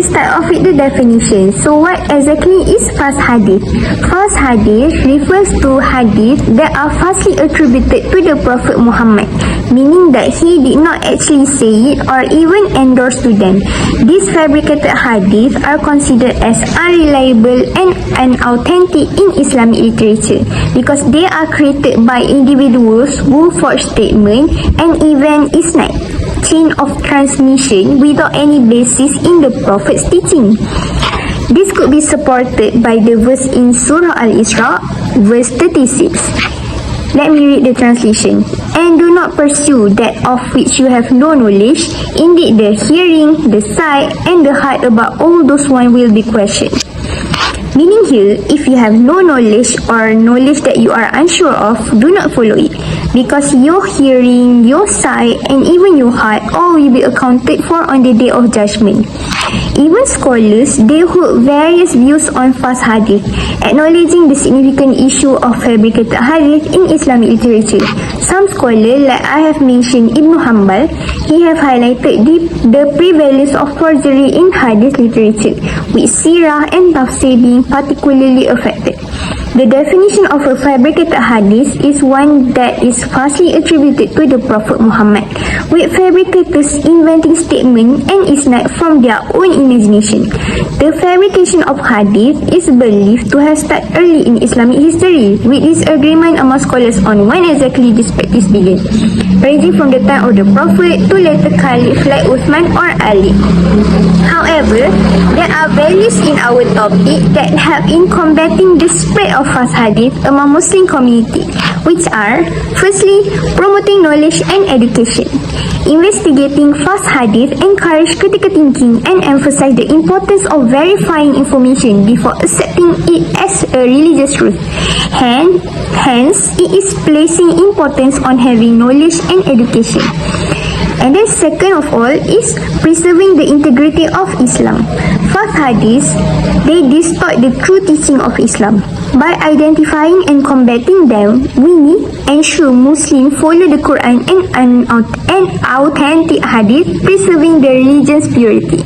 will start off with the definition. So what exactly is false hadith? False hadith refers to hadith that are falsely attributed to the Prophet Muhammad, meaning that he did not actually say it or even endorse to them. These fabricated hadith are considered as unreliable and unauthentic in Islamic literature because they are created by individuals who forge statements and even isnad, chain of transmission, without any basis in the Prophet's teaching. This could be supported by the verse in Surah Al-Isra, verse 36. Let me read the translation. And do not pursue that of which you have no knowledge. Indeed, the hearing, the sight, and the heart about all those one will be questioned. Meaning here, if you have no knowledge or knowledge that you are unsure of, do not follow it. Because your hearing, your sight, and even your heart all will be accounted for on the day of judgment. Even scholars, they hold various views on false hadith, acknowledging the significant issue of fabricated hadith in Islamic literature. Some scholars, like I have mentioned Ibn Hanbal, he have highlighted the prevalence of forgery in hadith literature, with sirah and tafsir being particularly affected. The definition of a fabricated hadith is one that is falsely attributed to the Prophet Muhammad, with fabricators inventing statements and isnad from their own imagination. The fabrication of hadith is believed to have started early in Islamic history, with disagreement among scholars on when exactly this practice began, ranging from the time of the Prophet to later Caliph like Uthman or Ali. However, there are values in our topic that help in combating the spread of false hadith among Muslim community, which are, firstly, promoting knowledge and education. Investigating false hadith encourage critical thinking and emphasize the importance of verifying information before accepting it as a religious truth. Hence, it is placing importance on having knowledge and education. And then second of all is preserving the integrity of Islam. False hadiths, they distort the true teaching of Islam. By identifying and combating them, we need ensure Muslims follow the Quran and authentic hadith, preserving the religion's purity.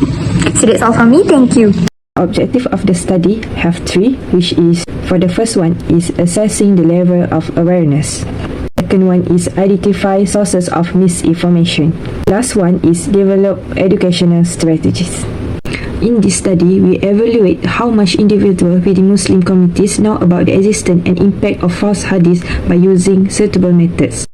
So that's all from me. Thank you. Objective of the study have three, which is, for the first one is assessing the level of awareness. Second one is identify sources of misinformation. Last one is develop educational strategies. In this study, we evaluate how much individuals within Muslim communities know about the existence and impact of false hadith by using suitable methods.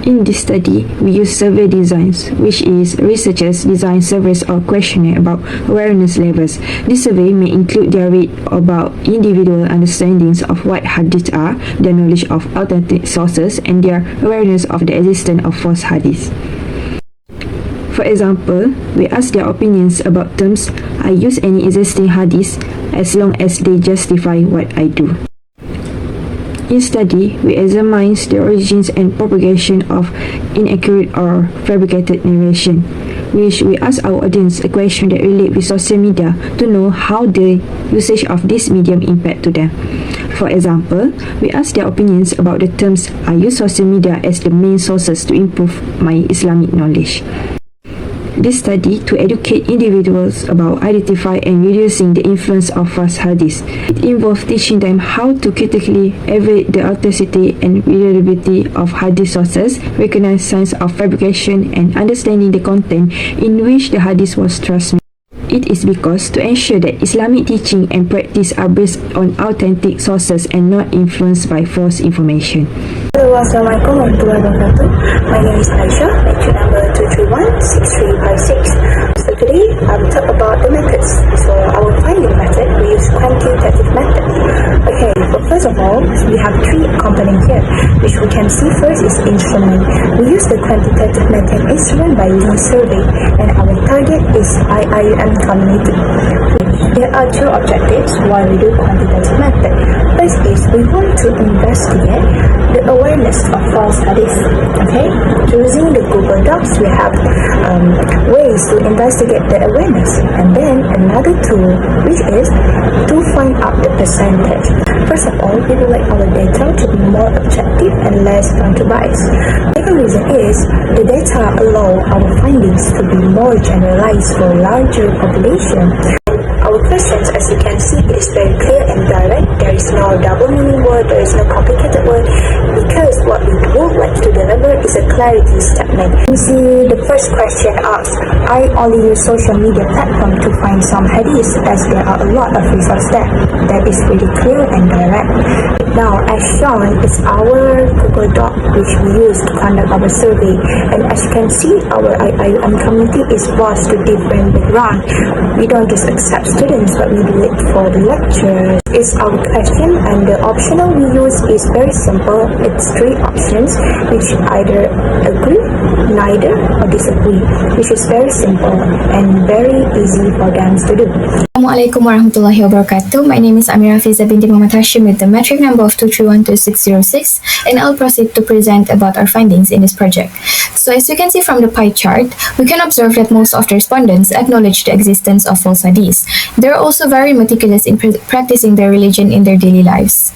In this study, we use survey designs, which is researchers design surveys or questionnaire about awareness levels. This survey may include their rate about individual understandings of what hadith are, their knowledge of authentic sources, and their awareness of the existence of false hadith. For example, we ask their opinions about terms, I use any existing hadith as long as they justify what I do. In study, we examine the origins and propagation of inaccurate or fabricated narration, which we ask our audience a question that relates with social media to know how the usage of this medium impact to them. For example, we ask their opinions about the terms, I use social media as the main sources to improve my Islamic knowledge. This study to educate individuals about identifying and reducing the influence of false hadith. It involves teaching them how to critically evaluate the authenticity and reliability of hadith sources, recognize signs of fabrication, and understanding the content in which the hadith was transmitted. It is because to ensure that Islamic teaching and practice are based on authentic sources and not influenced by false information. Hello, Assalamualaikum warahmatullahi wabarakatuh. My name is Aisha, lecture number 231-6356. So today I will talk about the methods. So our finding method, we use quantitative method. Okay, but first of all, we have three components here, which we can see first is instrument. We use the quantitative method instrument by using survey, and our target is IIM community. There are two objectives while we do quantitative method. First is we want to investigate the awareness of false hadith. Okay, using the Google Docs we have ways to investigate the awareness, and then another tool which is to find out the percentage. First of all, we would like our data to be more objective and less prone to bias. The second reason is the data allow our findings to be more generalized for larger population. Our questions, as you can see, is very clear and direct. There is no double meaning word, there is no complicated word, because what we would like to deliver is a clarity statement. You see, the first question asks, I only use social media platform to find some hadiths, as there are a lot of resources there. That is pretty clear and direct. Now, as shown is our Google Doc, which we use to conduct our survey. And as you can see, our IIUM community is vast to different background. We don't just accept students, but we do it for the lectures. It's our question, and the optional we use is very simple. It's three options, which either agree, neither, or disagree, which is very simple and very easy for them to do. Assalamualaikum warahmatullahi wabarakatuh. My name is Amira Fiza binti Muhammad Hashim with the metric number of 2312606, and I'll proceed to present about our findings in this project. So as you can see from the pie chart, we can observe that most of the respondents acknowledge the existence of false hadiths. They're also very meticulous in practicing their religion in their daily lives.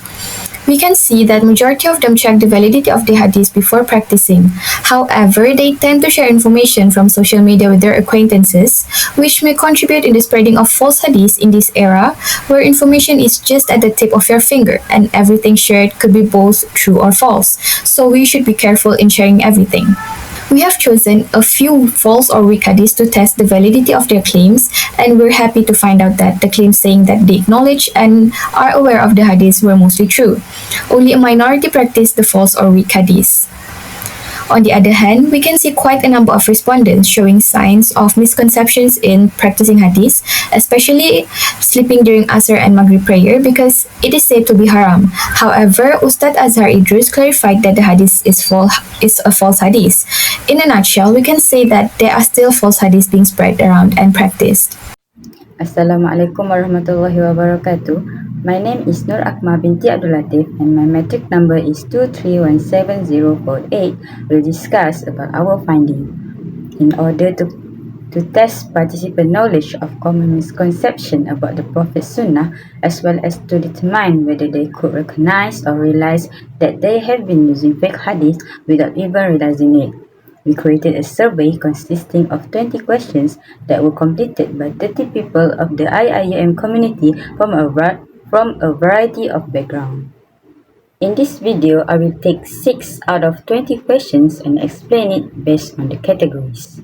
We can see that majority of them check the validity of the hadith before practicing. However, they tend to share information from social media with their acquaintances, which may contribute in the spreading of false hadiths in this era, where information is just at the tip of your finger and everything shared could be both true or false. So we should be careful in sharing everything. We have chosen a few false or weak hadiths to test the validity of their claims, and we're happy to find out that the claims saying that they acknowledge and are aware of the hadiths were mostly true. Only a minority practiced the false or weak hadiths. On the other hand, we can see quite a number of respondents showing signs of misconceptions in practicing hadiths, especially sleeping during Asr and Maghrib prayer because it is said to be haram. However, Ustad Azhar Idris clarified that the hadith is a false hadith. In a nutshell, we can say that there are still false hadiths being spread around and practiced. Assalamualaikum warahmatullahi wabarakatuh. My name is Nur Akma binti Abdul Latif, and my metric number is 2317048. We'll discuss about our finding. In order to test participant knowledge of common misconception about the Prophet's Sunnah, as well as to determine whether they could recognize or realize that they have been using fake hadith without even realizing it. We created a survey consisting of 20 questions that were completed by 30 people of the IIUM community from a variety of backgrounds. In this video, I will take 6 out of 20 questions and explain it based on the categories.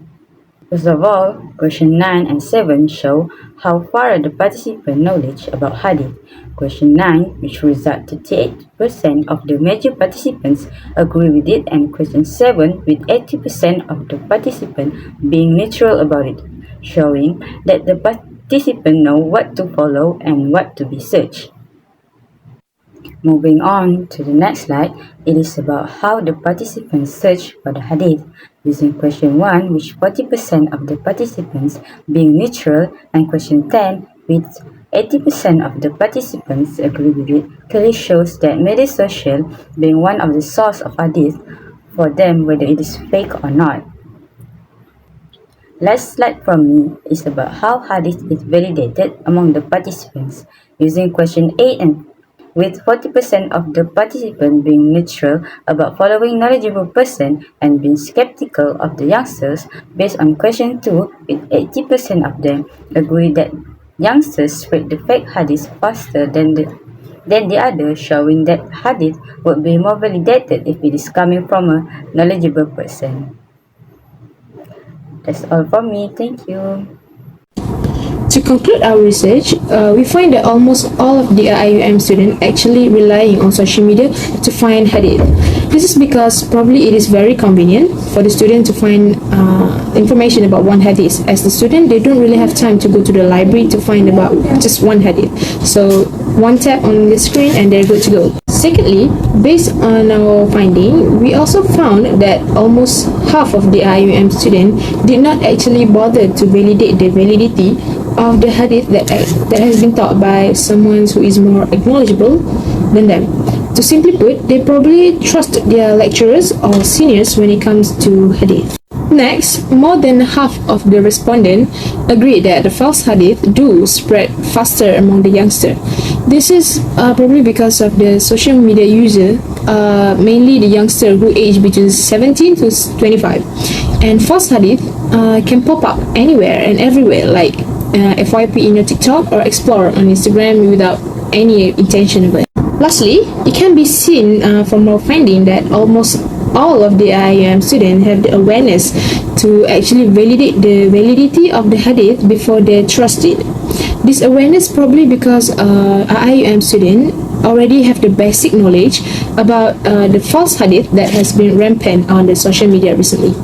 First of all, question 9 and 7 show how far the participant knowledge about hadith. Question 9, which results 38% of the major participants agree with it, and question 7 with 80% of the participants being neutral about it, showing that the participants know what to follow and what to be searched. Moving on to the next slide, it is about how the participants search for the hadith. Using question 1, which 40% of the participants being neutral, and question 10, with 80% of the participants agree with it, clearly shows that media social being one of the source of hadith for them, whether it is fake or not. Last slide from me is about how hadith is validated among the participants. Using question 8 and with 40% of the participants being neutral about following knowledgeable person and being skeptical of the youngsters, based on question 2, with 80% of them agree that youngsters spread the fake hadith faster than the other, showing that hadith would be more validated if it is coming from a knowledgeable person. That's all from me. Thank you. To conclude our research, we find that almost all of the IUM students actually relying on social media to find hadith. This is because probably it is very convenient for the student to find information about one hadith. As the student, they don't really have time to go to the library to find about just one hadith. So one tap on the screen and they're good to go. Secondly, based on our finding, we also found that almost half of the IUM students did not actually bother to validate the validity of the hadith that has been taught by someone who is more knowledgeable than them. To simply put, they probably trust their lecturers or seniors when it comes to hadith. Next, more than half of the respondents agreed that the false hadith do spread faster among the youngster. This is probably because of the social media user, mainly the youngster who age between 17 to 25. And false hadith can pop up anywhere and everywhere, like FYP in your TikTok or Explore on Instagram without any intention of it. Lastly, it can be seen from our finding that almost all of the IIM students have the awareness to actually validate the validity of the hadith before they trust it. This awareness probably because IIM students already have the basic knowledge about the false hadith that has been rampant on the social media recently.